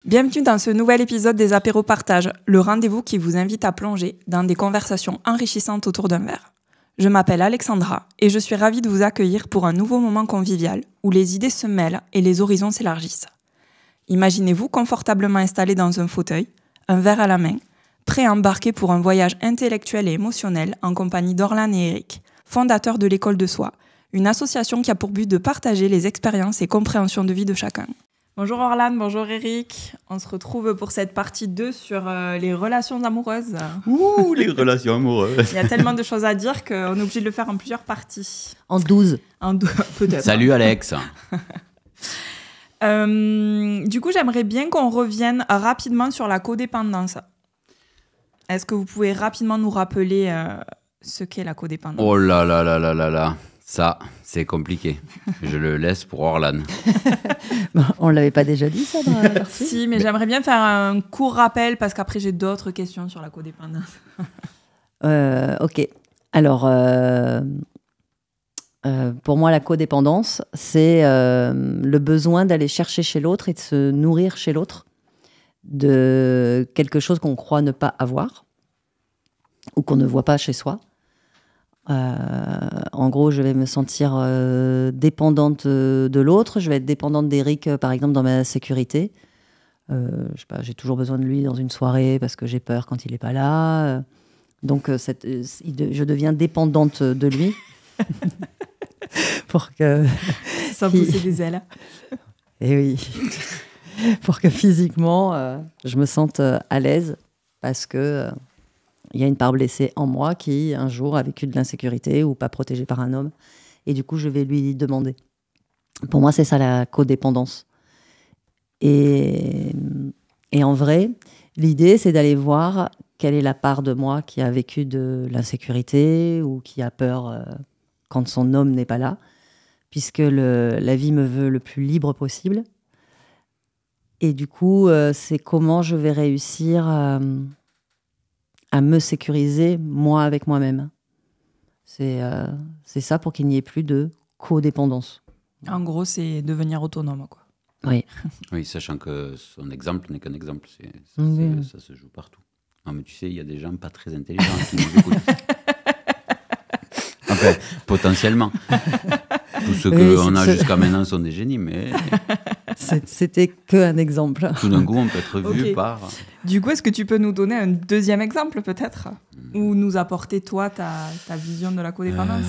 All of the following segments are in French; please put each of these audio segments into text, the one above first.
Bienvenue dans ce nouvel épisode des Apéros Partage, le rendez-vous qui vous invite à plonger dans des conversations enrichissantes autour d'un verre. Je m'appelle Alexandra et je suis ravie de vous accueillir pour un nouveau moment convivial où les idées se mêlent et les horizons s'élargissent. Imaginez-vous confortablement installé dans un fauteuil, un verre à la main, prêt à embarquer pour un voyage intellectuel et émotionnel en compagnie d'Orlan et Eric, fondateurs de l'École de Soi, une association qui a pour but de partager les expériences et compréhensions de vie de chacun. Bonjour Orlan, bonjour Eric. On se retrouve pour cette partie 2 sur les relations amoureuses. Ouh, les relations amoureuses. Il y a tellement de choses à dire qu'on est obligé de le faire en plusieurs parties. En 12. Peut-être. Salut Alex. Du coup, j'aimerais bien qu'on revienne rapidement sur la codépendance. Est-ce que vous pouvez rapidement nous rappeler ce qu'est la codépendance ? Oh là là là là là là. Ça, c'est compliqué. Je le laisse pour Orlan. On ne l'avait pas déjà dit, ça, dans la partie ? Si, mais j'aimerais bien faire un court rappel parce qu'après, j'ai d'autres questions sur la codépendance. Ok. Alors, pour moi, la codépendance, c'est le besoin d'aller chercher chez l'autre et de se nourrir chez l'autre de quelque chose qu'on croit ne pas avoir ou qu'on ne voit pas chez soi. En gros, je vais me sentir dépendante de l'autre. Je vais être dépendante d'Eric, par exemple, dans ma sécurité. Je sais pas, j'ai toujours besoin de lui dans une soirée parce que j'ai peur quand il n'est pas là. Donc, je deviens dépendante de lui. Pour que... Sans pousser des ailes. Et oui. Pour que physiquement, je me sente à l'aise parce que... il y a une part blessée en moi qui, un jour, a vécu de l'insécurité ou pas protégée par un homme. Et du coup, je vais lui demander. Pour moi, c'est ça la codépendance. Et en vrai, l'idée, c'est d'aller voir quelle est la part de moi qui a vécu de l'insécurité ou qui a peur quand son homme n'est pas là, puisque la vie me veut le plus libre possible. Et du coup, c'est comment je vais réussir à me sécuriser, moi, avec moi-même. C'est ça pour qu'il n'y ait plus de codépendance. En gros, c'est devenir autonome, quoi. Oui. Oui, sachant que son exemple n'est qu'un exemple. Ça se joue partout. Non, mais tu sais, il y a des gens pas très intelligents qui nous écoutent. Enfin, potentiellement. Tous ceux qu'on a jusqu'à maintenant sont des génies, mais... C'était qu'un exemple. Tout d'un coup, on peut être vu par... Du coup, est-ce que tu peux nous donner un deuxième exemple, peut-être ? Ou nous apporter, toi, ta vision de la codépendance ?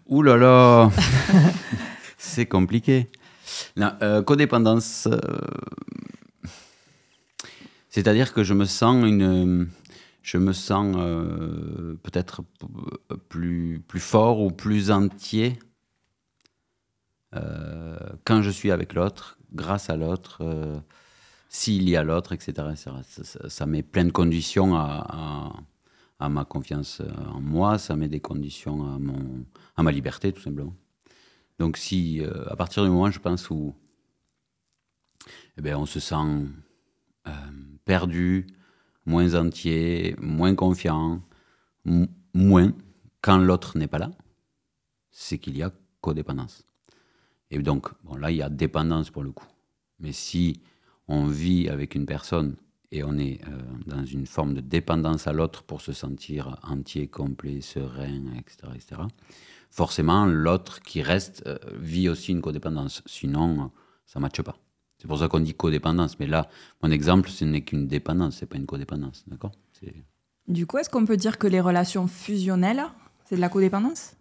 Ouh là là. C'est compliqué. Non, codépendance, c'est-à-dire que je me sens peut-être plus fort ou plus entier quand je suis avec l'autre, grâce à l'autre, s'il y a l'autre, etc. Ça met plein de conditions à ma confiance en moi, ça met des conditions à ma liberté, tout simplement. Donc si, à partir du moment, je pense, où on se sent perdu, moins entier, moins confiant, moins quand l'autre n'est pas là, c'est qu'il y a codépendance. Et donc, là, il y a dépendance pour le coup. Mais si on vit avec une personne et on est dans une forme de dépendance à l'autre pour se sentir entier, complet, serein, etc., forcément, l'autre qui reste vit aussi une codépendance. Sinon, ça ne matche pas. C'est pour ça qu'on dit codépendance. Mais là, mon exemple, ce n'est qu'une dépendance, ce n'est pas une codépendance. D'accord ? Du coup, est-ce qu'on peut dire que les relations fusionnelles, c'est de la codépendance ?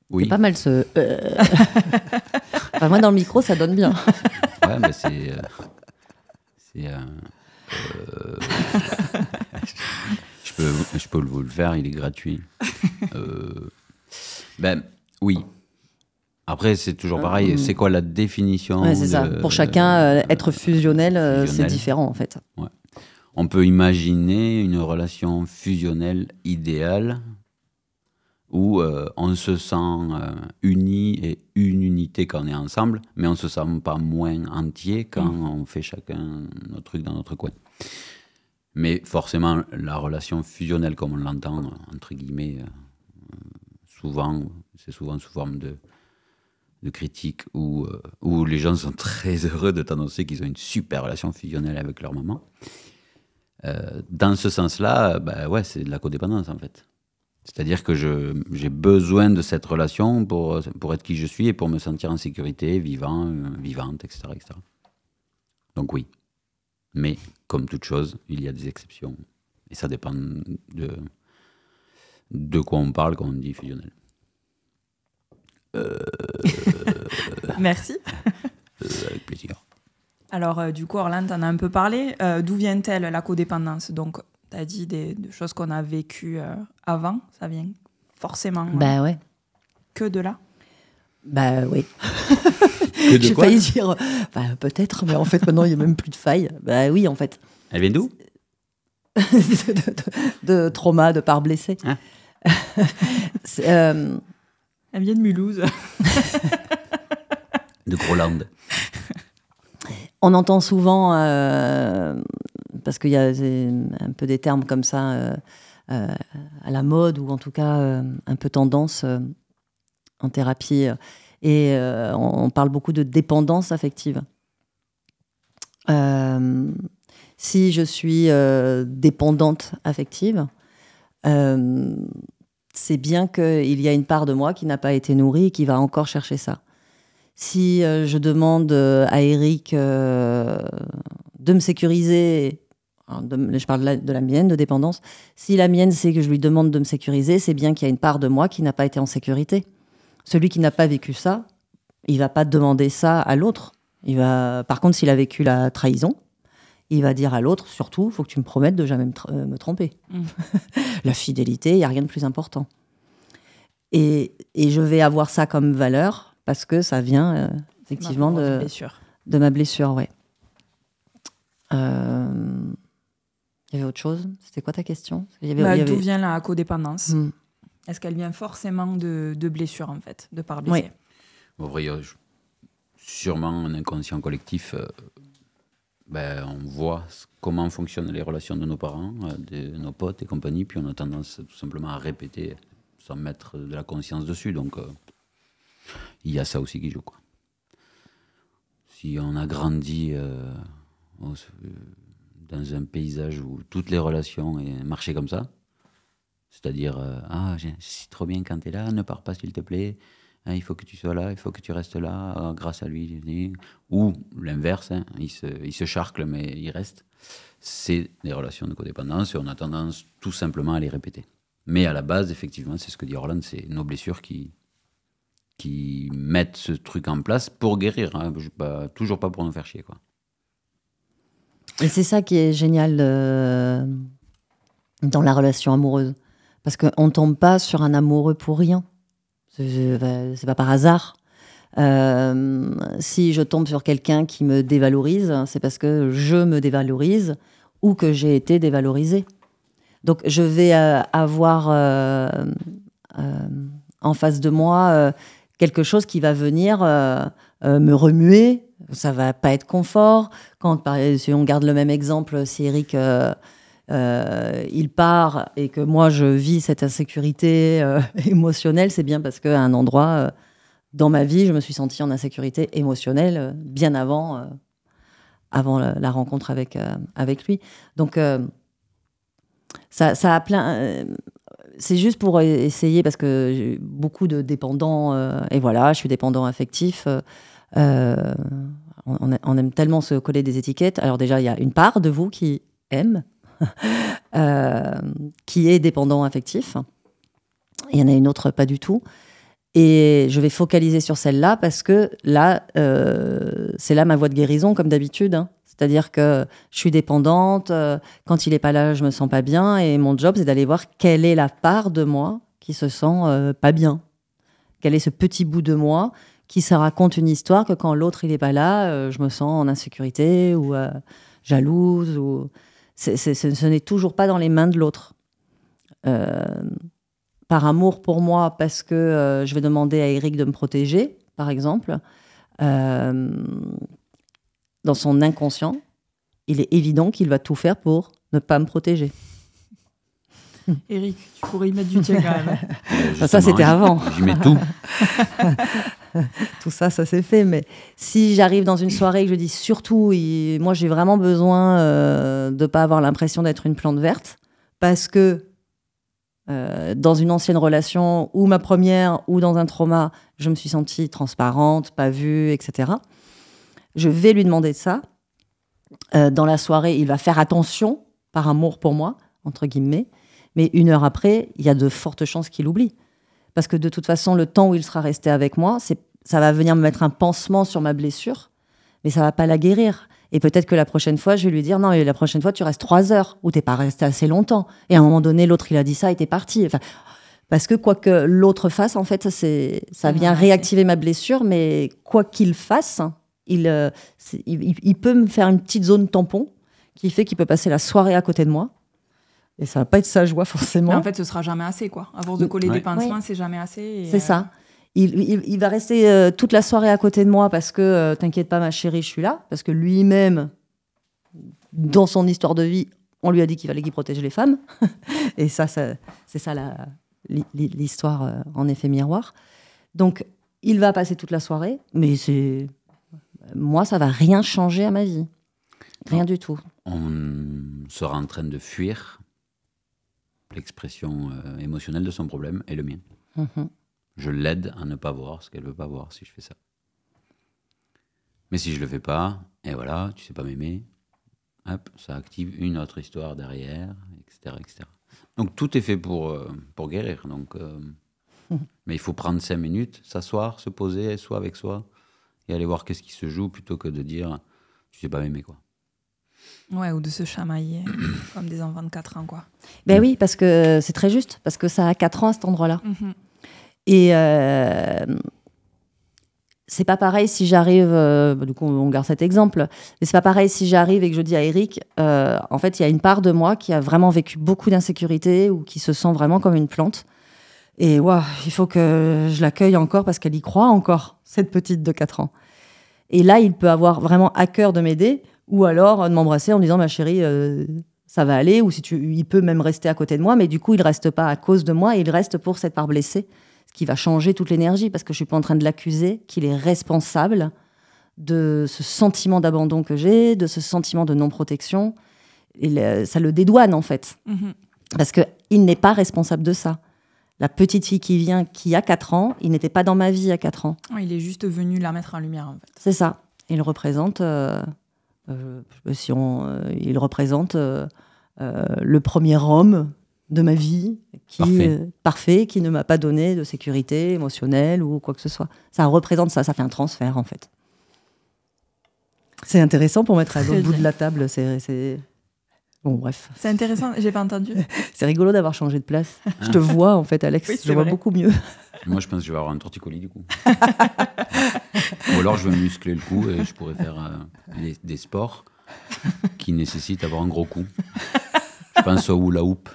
Oui. C'est pas mal ce... Enfin, moi, dans le micro, ça donne bien. Ouais, mais c'est je peux vous le faire, il est gratuit. Oui. Après, c'est toujours pareil. C'est quoi la définition ? Ouais, c'est ça. Pour chacun, être fusionnel, c'est différent, en fait. Ouais. On peut imaginer une relation fusionnelle idéale où on se sent uni et une unité quand on est ensemble, mais on ne se sent pas moins entier quand on fait chacun notre truc dans notre coin. Mais forcément, la relation fusionnelle, comme on l'entend, entre guillemets, c'est souvent sous forme de critiques où les gens sont très heureux de t'annoncer qu'ils ont une super relation fusionnelle avec leur maman. Dans ce sens-là, ouais, c'est de la codépendance en fait. C'est-à-dire que j'ai besoin de cette relation pour être qui je suis et pour me sentir en sécurité, vivante, etc., etc. Donc oui. Mais comme toute chose, il y a des exceptions. Et ça dépend de quoi on parle quand on dit fusionnel. Merci. Avec plaisir. Alors, du coup, Orlan, t'en as un peu parlé. D'où vient-elle, la codépendance? Donc, t'as dit des choses qu'on a vécues avant. Ça vient forcément Ouais. que de là? Oui. J'ai failli dire, peut-être, mais en fait, maintenant, il n'y a même plus de faille. Oui, en fait. Elle vient d'où? de trauma, de part blessée. Hein? Elle vient de Mulhouse. De Groland. On entend souvent, parce qu'il y a un peu des termes comme ça à la mode, ou en tout cas un peu tendance en thérapie, et on parle beaucoup de dépendance affective. Si je suis dépendante affective, c'est bien qu'il y a une part de moi qui n'a pas été nourrie et qui va encore chercher ça. Si je demande à Eric de me sécuriser, je parle de la mienne, de dépendance, si la mienne, c'est que je lui demande de me sécuriser, c'est bien qu'il y a une part de moi qui n'a pas été en sécurité. Celui qui n'a pas vécu ça, il ne va pas demander ça à l'autre. Par contre, s'il a vécu la trahison, il va dire à l'autre, surtout, il faut que tu me promettes de jamais me tromper. La fidélité, il n'y a rien de plus important. Et je vais avoir ça comme valeur, parce que ça vient effectivement de ma blessure, ouais. Il y avait autre chose? C'était quoi ta question? D'où vient la codépendance? Est-ce qu'elle vient forcément de blessures, en fait, de part blessée? Oui. Bon, sûrement un inconscient collectif. On voit comment fonctionnent les relations de nos parents, de nos potes et compagnie, puis on a tendance tout simplement à répéter sans mettre de la conscience dessus. Donc, il y a ça aussi qui joue, quoi. Si on a grandi dans un paysage où toutes les relations marchaient comme ça, c'est-à-dire c'est trop bien quand tu es là, ne pars pas s'il te plaît, il faut que tu sois là, il faut que tu restes là, grâce à lui, ou l'inverse, il se charcle mais il reste, c'est des relations de codépendance et on a tendance tout simplement à les répéter. Mais à la base, effectivement, c'est ce que dit Orlan, c'est nos blessures qui mettent ce truc en place pour guérir, toujours pas pour nous faire chier, quoi. Et c'est ça qui est génial dans la relation amoureuse. Parce qu'on ne tombe pas sur un amoureux pour rien. C'est pas par hasard. Si je tombe sur quelqu'un qui me dévalorise, c'est parce que je me dévalorise ou que j'ai été dévalorisée. Donc je vais avoir en face de moi quelque chose qui va venir me remuer. Ça va pas être confort. Si on garde le même exemple, si Eric il part et que moi je vis cette insécurité émotionnelle, c'est bien parce qu'à un endroit dans ma vie, je me suis sentie en insécurité émotionnelle bien avant la rencontre avec lui. Donc ça a plein. C'est juste pour essayer, parce que j'ai beaucoup de dépendants, et voilà, je suis dépendant affectif. On aime tellement se coller des étiquettes. Alors déjà, il y a une part de vous qui aime, qui est dépendant affectif. Il y en a une autre, pas du tout. Et je vais focaliser sur celle-là parce que là, c'est là ma voie de guérison, comme d'habitude, hein. C'est-à-dire que je suis dépendante, quand il n'est pas là, je me sens pas bien, et mon job, c'est d'aller voir quelle est la part de moi qui se sent pas bien. Quel est ce petit bout de moi qui se raconte une histoire que quand l'autre il n'est pas là, je me sens en insécurité ou jalouse. Ce n'est toujours pas dans les mains de l'autre. Par amour pour moi, parce que je vais demander à Eric de me protéger, par exemple, dans son inconscient, il est évident qu'il va tout faire pour ne pas me protéger. Eric, tu pourrais y mettre du tien quand même. Ça, c'était avant. J'y mets tout. Tout ça s'est fait. Mais si j'arrive dans une soirée et que je dis surtout, moi, j'ai vraiment besoin de ne pas avoir l'impression d'être une plante verte, parce que dans une ancienne relation, ou ma première, ou dans un trauma, je me suis sentie transparente, pas vue, etc. Je vais lui demander de ça. Dans la soirée, il va faire attention, par amour pour moi, entre guillemets. Mais 1 heure après, il y a de fortes chances qu'il oublie. Parce que de toute façon, le temps où il sera resté avec moi, ça va venir me mettre un pansement sur ma blessure, mais ça va pas la guérir. Et peut-être que la prochaine fois, je vais lui dire, non, mais la prochaine fois, tu restes 3 heures, ou t'es pas resté assez longtemps. Et à un moment donné, l'autre, il a dit ça et t'es parti. Enfin, parce que quoi que l'autre fasse, en fait, ça vient réactiver ma blessure, mais quoi qu'il fasse, il peut me faire une petite zone tampon qui fait qu'il peut passer la soirée à côté de moi. Et ça va pas être sa joie, forcément. Mais en fait, ce sera jamais assez, quoi. À force de coller des pansements, c'est jamais assez. C'est ça. Il va rester toute la soirée à côté de moi parce que, t'inquiète pas, ma chérie, je suis là. Parce que lui-même, dans son histoire de vie, on lui a dit qu'il fallait qu'il protège les femmes. Et c'est ça l'histoire en effet miroir. Donc, il va passer toute la soirée, mais moi, ça va rien changer à ma vie. Rien du tout. On sera en train de fuir l'expression émotionnelle de son problème et le mien. Mm-hmm. Je l'aide à ne pas voir ce qu'elle ne veut pas voir si je fais ça. Mais si je ne le fais pas, et voilà, tu sais pas m'aimer, hop, ça active une autre histoire derrière, etc. etc. Donc tout est fait pour guérir. Donc, mais il faut prendre 5 minutes, s'asseoir, se poser, soi avec soi, et aller voir qu'est-ce qui se joue plutôt que de dire tu sais pas m'aimer, quoi. Ouais, ou de se chamailler comme des enfants de 4 ans, quoi. Ben oui, parce que c'est très juste, parce que ça a 4 ans à cet endroit-là. Mm-hmm. Et c'est pas pareil si j'arrive, du coup on garde cet exemple, mais c'est pas pareil si j'arrive et que je dis à Eric, en fait il y a une part de moi qui a vraiment vécu beaucoup d'insécurité ou qui se sent vraiment comme une plante. Et wow, il faut que je l'accueille encore parce qu'elle y croit encore, cette petite de 4 ans. Et là, il peut avoir vraiment à cœur de m'aider, ou alors de m'embrasser en disant, ma chérie, ça va aller, ou il peut même rester à côté de moi, mais du coup, il ne reste pas à cause de moi, il reste pour cette part blessée, ce qui va changer toute l'énergie, parce que je ne suis pas en train de l'accuser, qu'il est responsable de ce sentiment d'abandon que j'ai, de ce sentiment de non-protection. Et ça le dédouane, en fait. Mm-hmm. Parce qu'il n'est pas responsable de ça. La petite fille qui vient, qui a 4 ans, il n'était pas dans ma vie à 4 ans. Il est juste venu la mettre en lumière, en fait. C'est ça. Il représente, il représente le premier homme de ma vie, parfait, qui ne m'a pas donné de sécurité émotionnelle ou quoi que ce soit. Ça représente ça fait un transfert, en fait. C'est intéressant pour mettre à l'autre bout de la table. Bon, bref. C'est intéressant, j'ai pas entendu. C'est rigolo d'avoir changé de place. Je te vois, en fait, Alex. Oui, je vois beaucoup mieux. Moi, je pense que je vais avoir un torticolis, du coup. Ou alors, je vais muscler le cou et je pourrais faire des sports qui nécessitent d'avoir un gros cou. Je pense au hula hoop.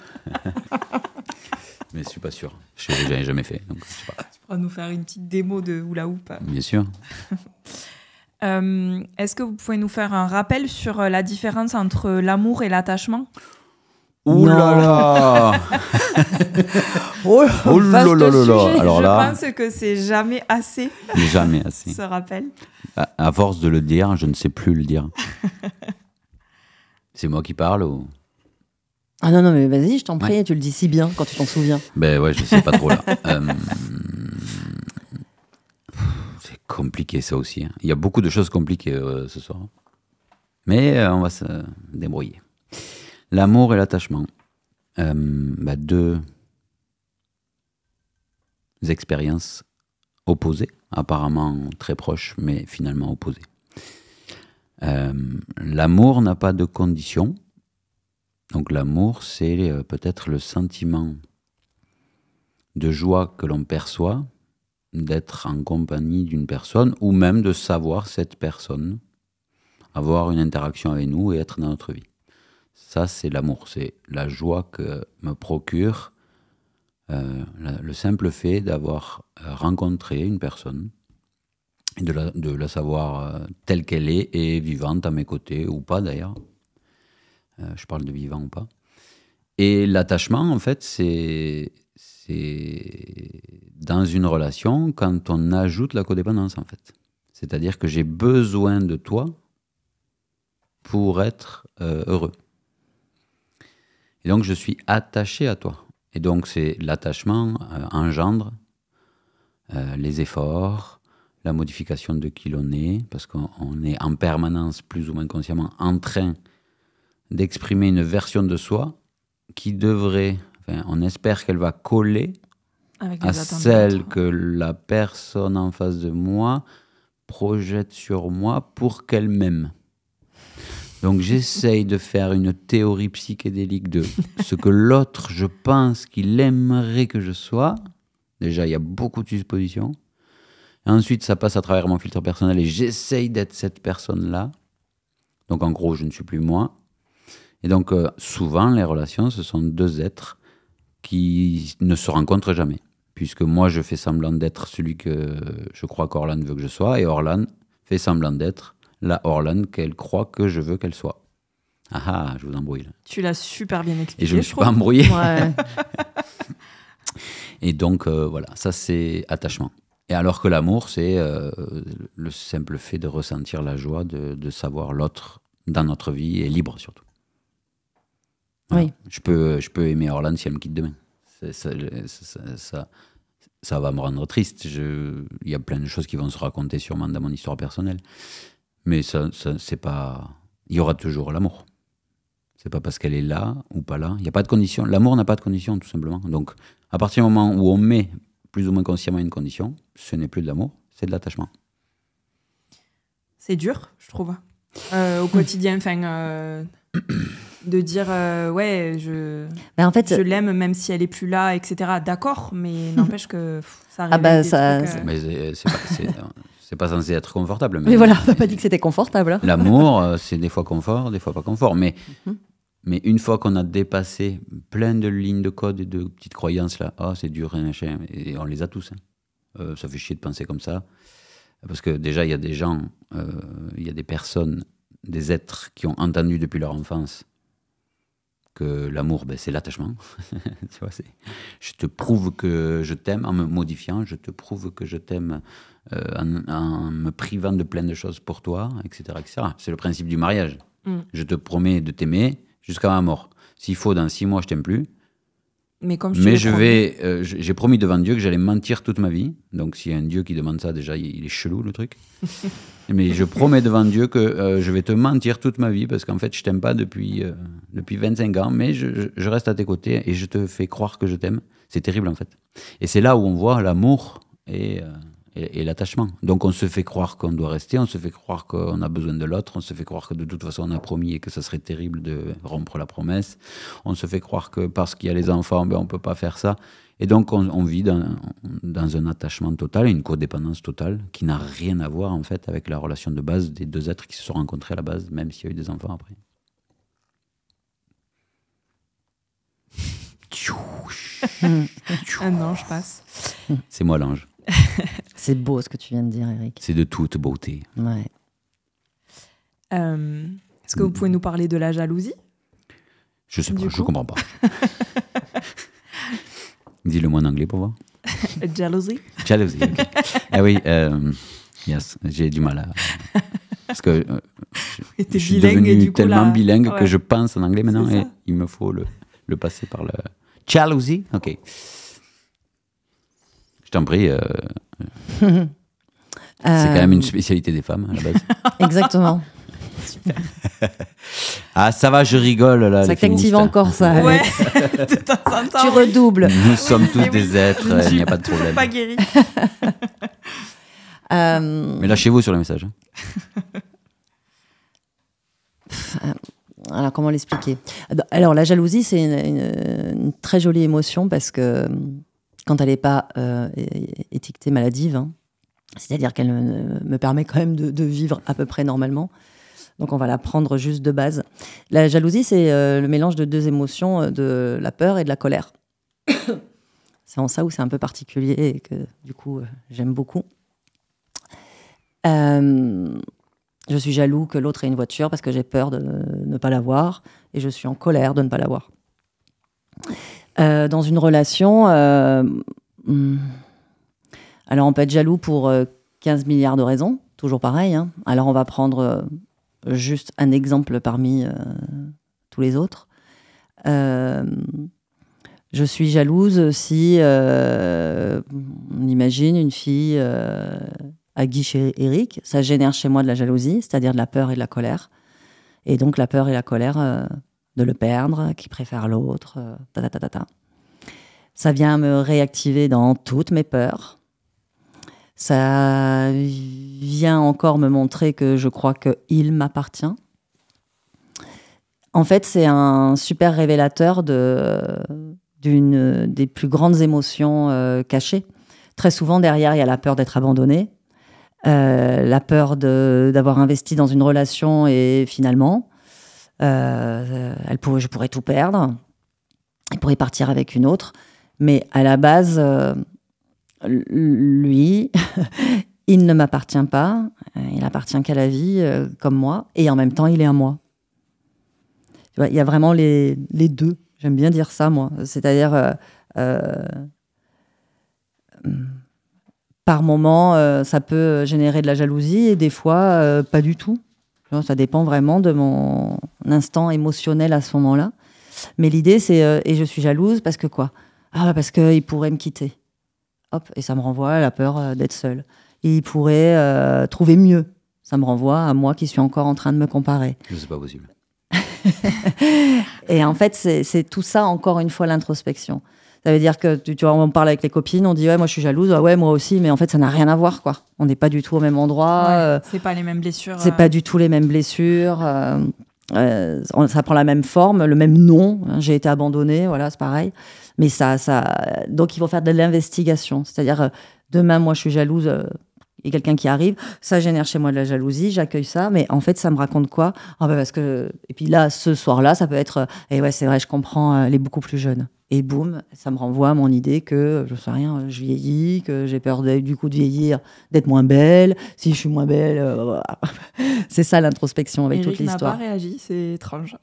Mais je suis pas sûr. Je n'ai jamais fait. Donc, je sais pas. Tu pourras nous faire une petite démo de hula hoop. Bien sûr. Est-ce que vous pouvez nous faire un rappel sur la différence entre l'amour et l'attachement ? Ouh là là. Oh là là là là. Alors là, je pense que c'est jamais assez. Jamais assez. Ce rappel. À force de le dire, je ne sais plus le dire. C'est moi qui parle ou... Ah non, mais vas-y, je t'en prie, tu le dis si bien quand tu t'en souviens. Ben ouais, je sais pas trop là. C'est compliqué ça aussi. Hein. Il y a beaucoup de choses compliquées ce soir. Mais on va se débrouiller. L'amour et l'attachement. 2 expériences opposées, apparemment très proches, mais finalement opposées. L'amour n'a pas de conditions. Donc l'amour, c'est peut-être le sentiment de joie que l'on perçoit d'être en compagnie d'une personne ou même de savoir cette personne, avoir une interaction avec nous et être dans notre vie. Ça, c'est l'amour. C'est la joie que me procure le simple fait d'avoir rencontré une personne et de la savoir telle qu'elle est et vivante à mes côtés ou pas d'ailleurs. Je parle de vivant ou pas. Et l'attachement, en fait, c'est dans une relation quand on ajoute la codépendance, en fait. C'est-à-dire que j'ai besoin de toi pour être heureux. Et donc, je suis attaché à toi. Et donc, c'est l'attachement engendre les efforts, la modification de qui l'on est, parce qu'on est en permanence, plus ou moins consciemment, en train d'exprimer une version de soi qui devrait, enfin, on espère qu'elle va coller Avec les à attentes celle d'autres. que la personne en face de moi projette sur moi pour qu'elle m'aime. Donc j'essaye de faire une théorie psychédélique de ce que l'autre, je pense qu'il aimerait que je sois. Déjà, il y a beaucoup de suppositions. Et ensuite, ça passe à travers mon filtre personnel et j'essaye d'être cette personne-là. Donc en gros, je ne suis plus moi. Et donc souvent, les relations, ce sont deux êtres qui ne se rencontrent jamais. Puisque moi, je fais semblant d'être celui que je crois qu'Orlan veut que je sois, et Orlan fait semblant d'être la Orlan qu'elle croit que je veux qu'elle soit. Ah ah, je vous embrouille là. Tu l'as super bien expliqué. Et je me suis trouve. pas embrouillé. Ouais. Et donc, voilà, ça c'est attachement. Et alors que l'amour, c'est le simple fait de ressentir la joie de savoir l'autre dans notre vie et libre surtout. Voilà. Oui. Je peux aimer Orlan si elle me quitte demain. Ça va me rendre triste. Il y a plein de choses qui vont se raconter sûrement dans mon histoire personnelle. Mais ça c'est pas... Il y aura toujours l'amour. C'est pas parce qu'elle est là ou pas là. Il n'y a pas de condition. L'amour n'a pas de condition, tout simplement. Donc, à partir du moment où on met plus ou moins consciemment une condition, ce n'est plus de l'amour, c'est de l'attachement. C'est dur, je trouve. Au quotidien, de dire ouais, En fait, je l'aime même si elle est plus là, etc. D'accord, mais n'empêche que ça arrive. Ah bah, avec des ça- trucs, ça- Mais c'est pas censé être confortable. mais voilà, on n'a pas dit que c'était confortable. Hein. L'amour, c'est des fois confort, des fois pas confort. Mais Mhm. Mais une fois qu'on a dépassé plein de lignes de code et de petites croyances, là, ah, c'est dur, machin, et on les a tous. Hein. Ça fait chier de penser comme ça. Parce que déjà, il y a des gens, il y a des personnes, des êtres qui ont entendu depuis leur enfance que l'amour, ben, c'est l'attachement. Tu vois, je te prouve que je t'aime en me modifiant, je te prouve que je t'aime en me privant de plein de choses pour toi, etc. etc. C'est le principe du mariage. Je te promets de t'aimer jusqu'à ma mort. S'il faut, dans 6 mois, je t'aime plus. Mais comme Mais j'ai promis devant Dieu que j'allais mentir toute ma vie. Donc, s'il y a un Dieu qui demande ça, déjà, il est chelou, le truc. Mais je promets devant Dieu que je vais te mentir toute ma vie parce qu'en fait, je t'aime pas depuis 25 ans, mais je reste à tes côtés et je te fais croire que je t'aime. C'est terrible, en fait. Et c'est là où on voit l'amour et l'attachement. Donc, on se fait croire qu'on doit rester, on se fait croire qu'on a besoin de l'autre, on se fait croire que de toute façon, on a promis et que ça serait terrible de rompre la promesse. On se fait croire que parce qu'il y a les enfants, ben, on peut pas faire ça. Et donc, on vit dans un attachement total, une codépendance totale, qui n'a rien à voir, en fait, avec la relation de base des deux êtres qui se sont rencontrés à la base, même s'il y a eu des enfants après. Un ange passe. C'est moi l'ange. C'est beau ce que tu viens de dire, Eric. C'est de toute beauté. Ouais. Est-ce que vous pouvez nous parler de la jalousie? Je sais pas, Du je coup comprends pas. Dis-le-moi en anglais pour voir. Jealousy? Jalousie. Okay. Ah oui, yes, j'ai du mal à... Parce que Et je t'es suis bilingue, devenu et du coup, tellement là... bilingue que ouais. je pense en anglais maintenant C'est et ça. il me faut le passer par le... Jalousie? Ok. Je t'en prie, c'est quand même une spécialité des femmes à la base. Exactement. Ah, ça va, je rigole là. Ça les t'active féministes. encore, ça. Ouais, Alex. de temps en temps. Tu oui. redoubles. Nous sommes tous Mais oui, des êtres, je ne il suis n'y a pas de problème. pas guérie. Mais lâchez-vous sur le message. Hein. Alors, comment l'expliquer? Alors, la jalousie, c'est une très jolie émotion parce que quand elle n'est pas étiquetée maladive, hein, c'est-à-dire qu'elle me permet quand même de vivre à peu près normalement. Donc, on va la prendre juste de base. La jalousie, c'est le mélange de deux émotions, de la peur et de la colère. C'est en ça où c'est un peu particulier et que, du coup, j'aime beaucoup. Je suis jaloux que l'autre ait une voiture parce que j'ai peur de ne pas l'avoir et je suis en colère de ne pas l'avoir. Dans une relation, alors on peut être jaloux pour 15 milliards de raisons, toujours pareil. Hein. Alors on va prendre juste un exemple parmi tous les autres. Je suis jalouse si, on imagine une fille à Guy chez Eric, ça génère chez moi de la jalousie, c'est-à-dire de la peur et de la colère. Et donc la peur et la colère de le perdre, qui préfère l'autre, Ça vient me réactiver dans toutes mes peurs. Ça vient encore me montrer que je crois qu'il m'appartient. En fait, c'est un super révélateur d'une des plus grandes émotions cachées. Très souvent, derrière, il y a la peur d'être abandonné, la peur d'avoir investi dans une relation et finalement, je pourrais tout perdre. Il pourrait partir avec une autre. Mais à la base, lui, il ne m'appartient pas. Il appartient qu'à la vie, comme moi. Et en même temps, il est à moi. Tu vois, il y a vraiment les deux. J'aime bien dire ça, moi. C'est-à-dire, par moment, ça peut générer de la jalousie et des fois, pas du tout. Ça dépend vraiment de mon instant émotionnel à ce moment-là. Mais l'idée, c'est... et je suis jalouse parce que quoi ? Ah, parce qu'il pourrait me quitter. Hop, et ça me renvoie à la peur d'être seule. Et il pourrait trouver mieux. Ça me renvoie à moi qui suis encore en train de me comparer. C'est pas possible. Et en fait, c'est tout ça, encore une fois, l'introspection. Ça veut dire que, tu vois, on parle avec les copines, on dit « Ouais, moi, je suis jalouse. Ah, ouais, moi aussi. » Mais en fait, ça n'a rien à voir, quoi. On n'est pas du tout au même endroit. Ouais, c'est pas les mêmes blessures. C'est pas du tout les mêmes blessures. Ça prend la même forme, le même nom. J'ai été abandonnée, voilà, c'est pareil. Mais donc, il faut faire de l'investigation. C'est-à-dire, demain, moi, je suis jalouse, et quelqu'un qui arrive, ça génère chez moi de la jalousie, j'accueille ça, mais en fait, ça me raconte quoi ? Parce que... Et puis là, ce soir-là, ça peut être, et ouais, c'est vrai, je comprends, elle est beaucoup plus jeune. Et boum, ça me renvoie à mon idée que, je sais rien, je vieillis, que j'ai peur du coup de vieillir, d'être moins belle. Si je suis moins belle, voilà. C'est ça l'introspection avec toute l'histoire. Eric n'a pas réagi, c'est étrange.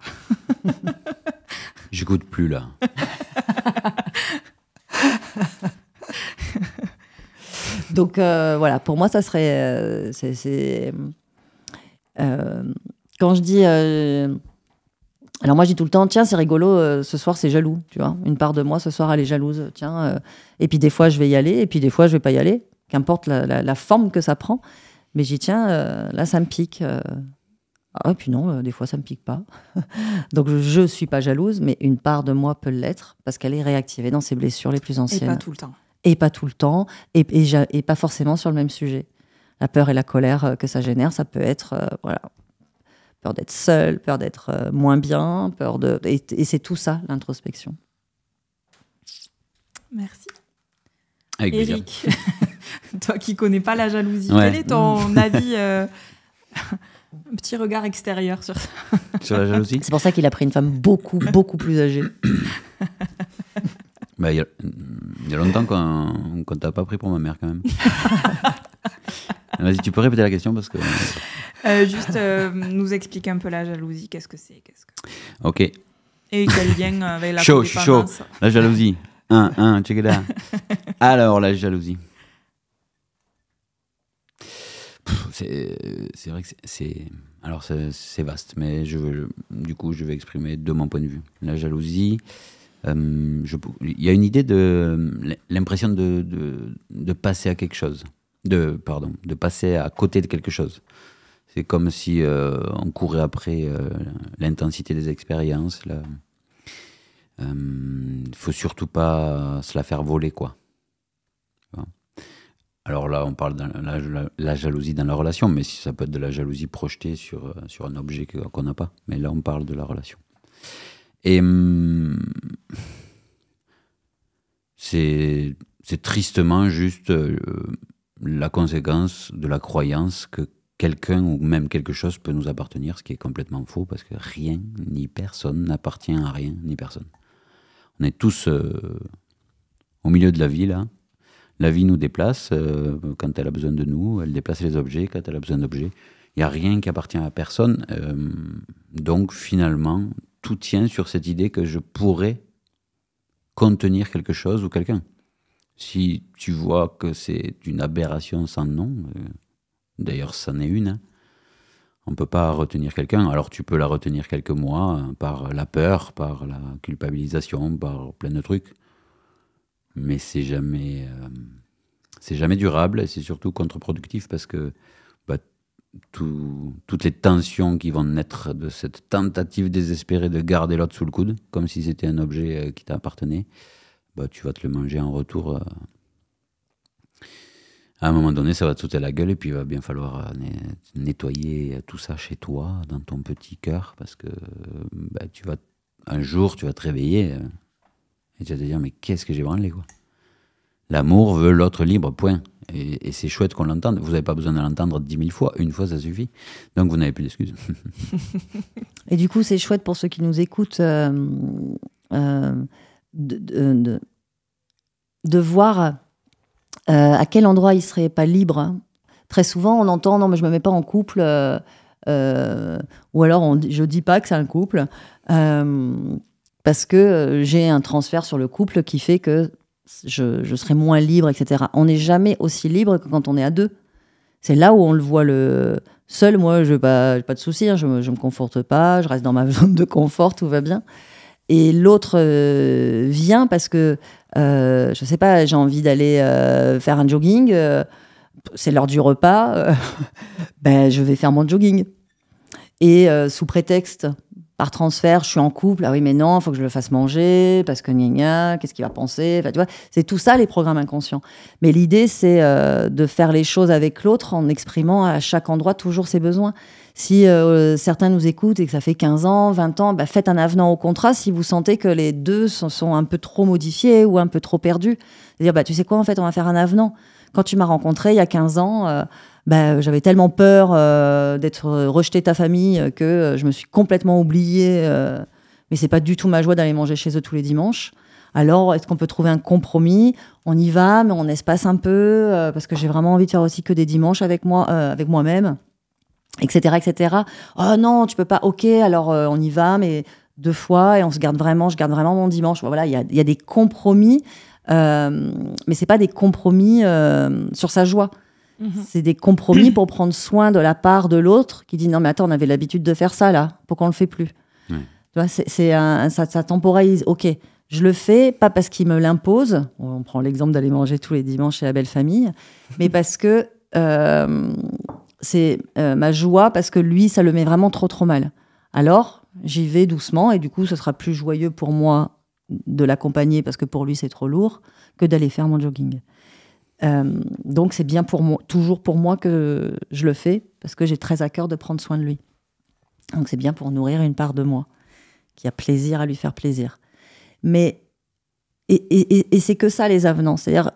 J'écoute plus là. Donc voilà, pour moi, ça serait... quand je dis... alors moi, je dis tout le temps, tiens, c'est rigolo, ce soir, c'est jaloux, tu vois. Une part de moi, ce soir, elle est jalouse, tiens. Et puis des fois, je vais y aller, et puis des fois, je vais pas y aller, qu'importe la forme que ça prend. Mais je dis, tiens, là, ça me pique. Ah, et puis non, des fois, ça me pique pas. Donc, je suis pas jalouse, mais une part de moi peut l'être, parce qu'elle est réactivée dans ses blessures les plus anciennes. Et pas tout le temps. Et pas tout le temps, et pas forcément sur le même sujet. La peur et la colère que ça génère, ça peut être, voilà, peur d'être seule, peur d'être moins bien, et c'est tout ça, l'introspection. Merci. Avec plaisir. Eric, toi qui connais pas la jalousie, Ouais. quel est ton avis, un petit regard extérieur sur ça? Sur la jalousie ? C'est pour ça qu'il a pris une femme beaucoup, beaucoup plus âgée. Bah, il y a longtemps qu'on t'a pas pris pour ma mère, quand même. Vas-y, tu peux répéter la question parce que... Juste nous expliquer un peu la jalousie, qu'est-ce que c'est, Ok. Et quel lien avec la Chaud, chaud. codépendance. La jalousie. Check it out. Alors, la jalousie. C'est vrai que c'est... Alors, c'est vaste, mais du coup, je vais exprimer de mon point de vue. La jalousie... il y a une idée de l'impression de passer à quelque chose, de passer à côté de quelque chose. C'est comme si on courait après l'intensité des expériences. Faut surtout pas se la faire voler, quoi. Alors là, on parle de la jalousie dans la relation, mais ça peut être de la jalousie projetée sur un objet qu'on n'a pas. Mais là, on parle de la relation. Et c'est tristement juste la conséquence de la croyance que quelqu'un ou même quelque chose peut nous appartenir, ce qui est complètement faux, parce que rien ni personne n'appartient à rien ni personne. On est tous au milieu de la vie, là. La vie nous déplace quand elle a besoin de nous, elle déplace les objets quand elle a besoin d'objets. Il n'y a rien qui appartient à personne. Donc finalement, tout tient sur cette idée que je pourrais contenir quelque chose ou quelqu'un. Si tu vois que c'est une aberration sans nom, d'ailleurs ça en est une, hein, on ne peut pas retenir quelqu'un. Alors tu peux la retenir quelques mois par la peur, par la culpabilisation, par plein de trucs. Mais c'est jamais durable et c'est surtout contre-productif parce que toutes les tensions qui vont naître de cette tentative désespérée de garder l'autre sous le coude, comme si c'était un objet qui t'appartenait, tu vas te le manger en retour. À un moment donné, ça va te sauter à la gueule et puis il va bien falloir nettoyer tout ça chez toi, dans ton petit cœur, parce que un jour, tu vas te réveiller et tu vas te dire, mais qu'est-ce que j'ai branlé, quoi. L'amour veut l'autre libre, point. Et c'est chouette qu'on l'entende. Vous n'avez pas besoin de l'entendre 10 000 fois. Une fois, ça suffit. Donc, vous n'avez plus d'excuses. Et du coup, c'est chouette pour ceux qui nous écoutent de voir à quel endroit ils ne seraient pas libres. Hein. Très souvent, on entend « Non, mais je ne me mets pas en couple. » ou alors, je ne dis pas que c'est un couple. Parce que j'ai un transfert sur le couple qui fait que je serai moins libre, etc. On n'est jamais aussi libre que quand on est à deux. C'est là où on le voit seul. Moi, je n'ai pas de soucis, hein, je ne me conforte pas, je reste dans ma zone de confort, tout va bien. Et l'autre vient parce que, je ne sais pas, j'ai envie d'aller faire un jogging, c'est l'heure du repas, je vais faire mon jogging. Et sous prétexte, par transfert, je suis en couple, ah oui, mais non, il faut que je le fasse manger, parce que gna gna, qu'est-ce qu'il va penser, enfin, tu vois, c'est tout ça les programmes inconscients. Mais l'idée, c'est de faire les choses avec l'autre en exprimant à chaque endroit toujours ses besoins. Si certains nous écoutent et que ça fait 15 ans, 20 ans, faites un avenant au contrat si vous sentez que les deux sont un peu trop modifiés ou un peu trop perdus. C'est-à-dire, tu sais quoi, en fait, on va faire un avenant. Quand tu m'as rencontré il y a 15 ans, j'avais tellement peur d'être rejetée de ta famille que je me suis complètement oubliée. Mais c'est pas du tout ma joie d'aller manger chez eux tous les dimanches. Alors, est-ce qu'on peut trouver un compromis ? On y va, mais on espace un peu, parce que j'ai vraiment envie de faire aussi que des dimanches avec moi-même, etc., etc. Oh non, tu peux pas. Ok, alors on y va, mais 2 fois, et je garde vraiment mon dimanche. Voilà, il y a des compromis, mais c'est pas des compromis sur sa joie. C'est des compromis pour prendre soin de la part de l'autre qui dit non mais attends, on avait l'habitude de faire ça là, pourquoi on le fait plus? Tu vois, ça temporalise. Ok, je le fais pas parce qu'il me l'impose. On prend l'exemple d'aller manger tous les dimanches chez la belle famille, mais parce que c'est ma joie, parce que lui ça le met vraiment trop mal. Alors j'y vais doucement et du coup ce sera plus joyeux pour moi de l'accompagner parce que pour lui c'est trop lourd que d'aller faire mon jogging. Donc c'est bien pour moi, toujours pour moi que je le fais parce que j'ai très à cœur de prendre soin de lui. Donc c'est bien pour nourrir une part de moi qui a plaisir à lui faire plaisir. Mais et c'est que ça les avenants, c'est-à-dire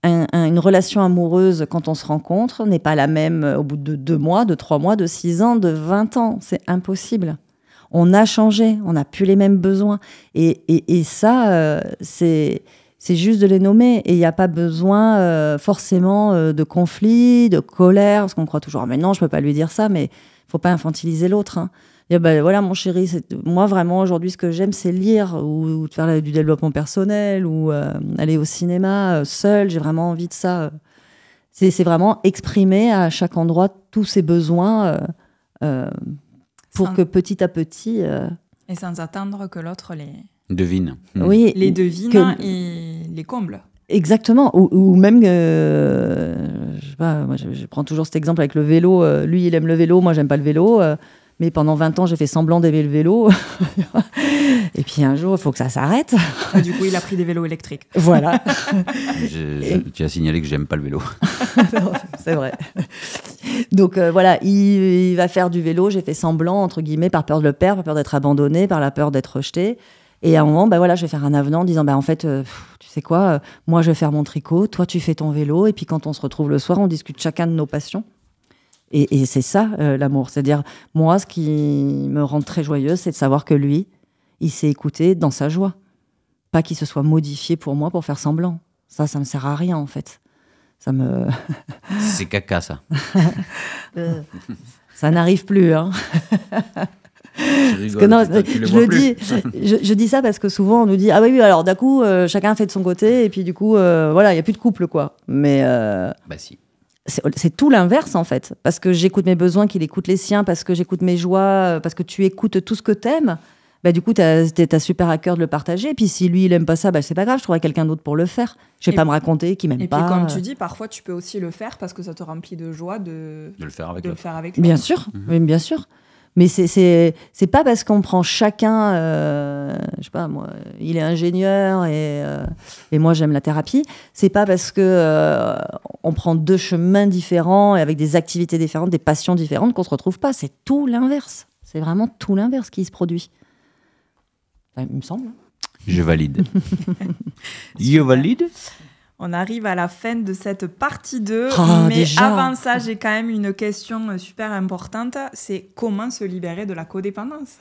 une relation amoureuse quand on se rencontre n'est pas la même au bout de 2 mois, de 3 mois, de 6 ans, de 20 ans. C'est impossible. On a changé, on n'a plus les mêmes besoins. Et ça, c'est juste de les nommer. Et il n'y a pas besoin forcément de conflit, de colère, parce qu'on croit toujours, mais non, je ne peux pas lui dire ça, mais il ne faut pas infantiliser l'autre. Hein. Dire, voilà, mon chéri, moi, vraiment, aujourd'hui, ce que j'aime, c'est lire ou de faire du développement personnel ou aller au cinéma seul. J'ai vraiment envie de ça. C'est vraiment exprimer à chaque endroit tous ses besoins pour que petit à petit... Et sans attendre que l'autre les... devine. Oui, les devine et les comble. Exactement. Ou même, je sais pas, moi, je prends toujours cet exemple avec le vélo. Lui, il aime le vélo, moi, j'aime pas le vélo. Mais pendant 20 ans, j'ai fait semblant d'aimer le vélo. Et puis un jour, il faut que ça s'arrête. Et du coup, il a pris des vélos électriques. Voilà. Tu as signalé que j'aime pas le vélo. Non, c'est vrai. Donc voilà, il va faire du vélo. J'ai fait semblant, entre guillemets, par peur de le perdre, par peur d'être abandonné, par la peur d'être rejeté. Et à un moment, je vais faire un avenant en disant, en fait, tu sais quoi, moi, je vais faire mon tricot, toi, tu fais ton vélo. Et puis quand on se retrouve le soir, on discute chacun de nos passions. Et c'est ça, l'amour. C'est-à-dire, moi, ce qui me rend très joyeuse, c'est de savoir que lui, il s'est écouté dans sa joie. Pas qu'il se soit modifié pour moi pour faire semblant. Ça me sert à rien, en fait. C'est caca, ça. Ça n'arrive plus, hein. rigoles, que non, tu les je vois le plus. dis, je dis ça parce que souvent on nous dit ah oui, alors d'un coup chacun fait de son côté et puis du coup voilà, il y a plus de couple quoi. Mais Bah si. c'est tout l'inverse en fait, parce que j'écoute mes besoins, qu'il écoute les siens, parce que j'écoute mes joies, parce que tu écoutes tout ce que t'aimes. Bah, du coup, t'as super à cœur de le partager. Et puis si lui, il aime pas ça, bah, c'est pas grave, je trouverai quelqu'un d'autre pour le faire. Je vais pas me raconter qu'il m'aime Et pas. puis, comme tu dis, parfois, tu peux aussi le faire parce que ça te remplit de joie de le faire avec le l'autre. faire avec lui. Bien sûr, oui, bien sûr. Mais c'est pas parce qu'on prend chacun, je sais pas moi, il est ingénieur et moi j'aime la thérapie. C'est pas parce que on prend deux chemins différents et avec des activités différentes, des passions différentes qu'on se retrouve pas. C'est tout l'inverse. C'est vraiment tout l'inverse qui se produit. Enfin, il me semble. Je valide. Je valide. On arrive à la fin de cette partie 2, mais déjà. avant ça, j'ai quand même une question super importante, c'est comment se libérer de la codépendance?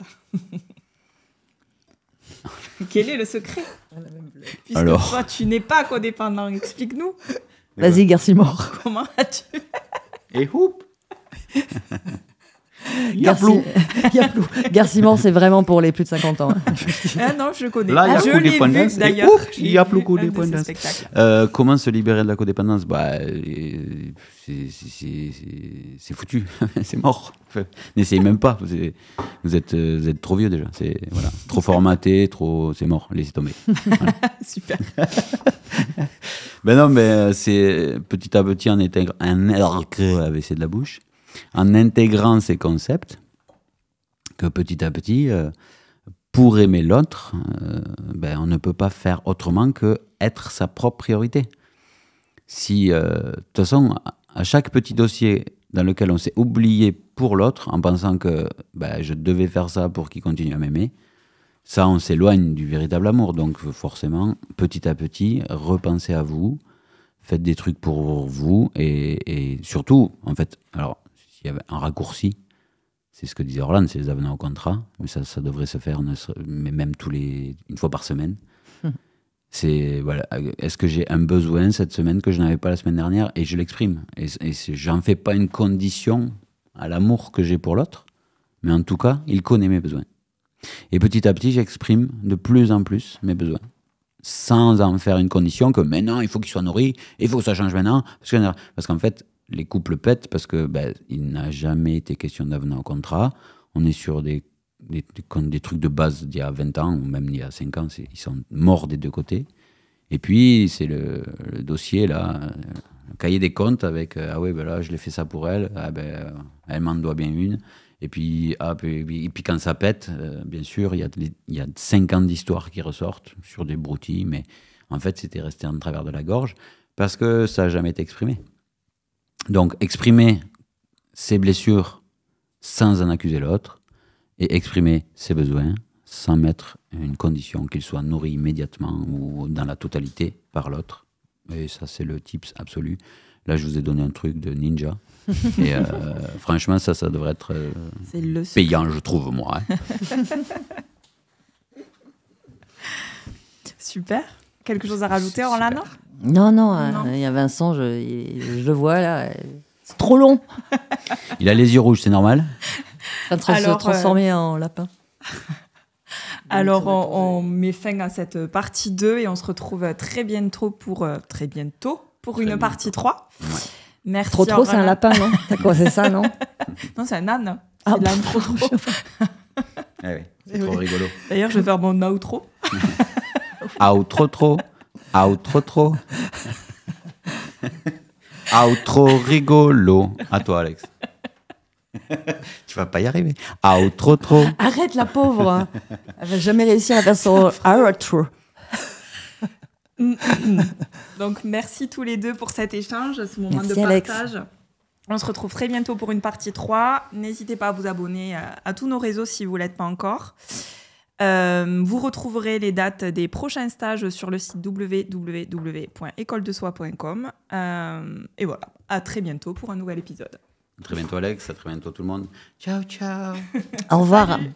Quel est le secret? Puisque Alors. toi, tu n'es pas codépendant, explique-nous. Vas-y, Garcimore. Comment as-tu... Et houp. Garcimore, c'est vraiment pour les plus de 50 ans. Ah non, je connais. Là, il y a Je beaucoup l'ai de dépendance. vu, d'ailleurs. Il y a J'ai vu beaucoup un de de ces dépendance. spectacles. Comment se libérer de la codépendance? Bah, c'est foutu, c'est mort. Enfin, n'essayez même pas. Vous êtes trop vieux déjà. C'est voilà, trop formaté, c'est mort. Laissez tomber. Voilà. Super. Ben non, mais c'est petit à petit en AVC de la bouche, en intégrant ces concepts, que petit à petit, pour aimer l'autre, ben on ne peut pas faire autrement que être sa propre priorité. Si, de toute façon, à chaque petit dossier dans lequel on s'est oublié pour l'autre, en pensant que ben, je devais faire ça pour qu'il continue à m'aimer, ça, on s'éloigne du véritable amour. Donc, forcément, petit à petit, repensez à vous, faites des trucs pour vous, et surtout, en fait, alors, s'il y avait un raccourci, c'est ce que disait Orlane, c'est les avenants au contrat, mais ça devrait se faire, mais même une fois par semaine. C'est, voilà, est-ce que j'ai un besoin cette semaine que je n'avais pas la semaine dernière, et je l'exprime. Et j'en fais pas une condition à l'amour que j'ai pour l'autre, mais en tout cas, il connaît mes besoins. Et petit à petit, j'exprime de plus en plus mes besoins, sans en faire une condition que maintenant, il faut qu'il soit nourri, il faut que ça change maintenant. Parce qu'en fait, les couples pètent parce que il n'a jamais été question d'avenant au contrat. On est sur des trucs de base d'il y a 20 ans, ou même il y a 5 ans, ils sont morts des deux côtés. Et puis, c'est le dossier, là, le cahier des comptes avec ah ouais, ben là, je l'ai fait ça pour elle, elle m'en doit bien une. Et puis quand ça pète, bien sûr, il y a 50 d'histoires qui ressortent sur des broutilles, mais en fait, c'était resté en travers de la gorge parce que ça n'a jamais été exprimé. Donc, exprimer ses blessures sans en accuser l'autre et exprimer ses besoins sans mettre une condition qu'il soit nourri immédiatement ou dans la totalité par l'autre. Et ça, c'est le tips absolu. Là, je vous ai donné un truc de ninja. Et franchement, ça devrait être payant, je trouve, moi. Hein. Super. Quelque chose à rajouter, Orlane? Non, il y a Vincent, je le vois là. C'est trop long. Il a les yeux rouges, c'est normal? Il est en train de se transformer en lapin. Alors, on met fin à cette partie 2 et on se retrouve très bientôt pour une partie 3. Ouais. Merci. Trop, c'est un lapin, non? D'accord, c'est ça, non? Non, c'est un âne. C'est l'âne trop. Ah oui, c'est trop rigolo. D'ailleurs, je vais faire mon outro. Outro. Outro rigolo. À toi, Alex. Tu vas pas y arriver. Outro. Arrête, la pauvre. Elle va jamais réussir à faire son outro. Donc, merci tous les deux pour cet échange, ce moment merci, de partage. Alex. On se retrouve très bientôt pour une partie 3. N'hésitez pas à vous abonner à tous nos réseaux si vous ne l'êtes pas encore. Vous retrouverez les dates des prochains stages sur le site www.écoledesoi.com. Et voilà, à très bientôt pour un nouvel épisode. À très bientôt, Alex. À très bientôt, tout le monde. Ciao, ciao. Au revoir. Salut.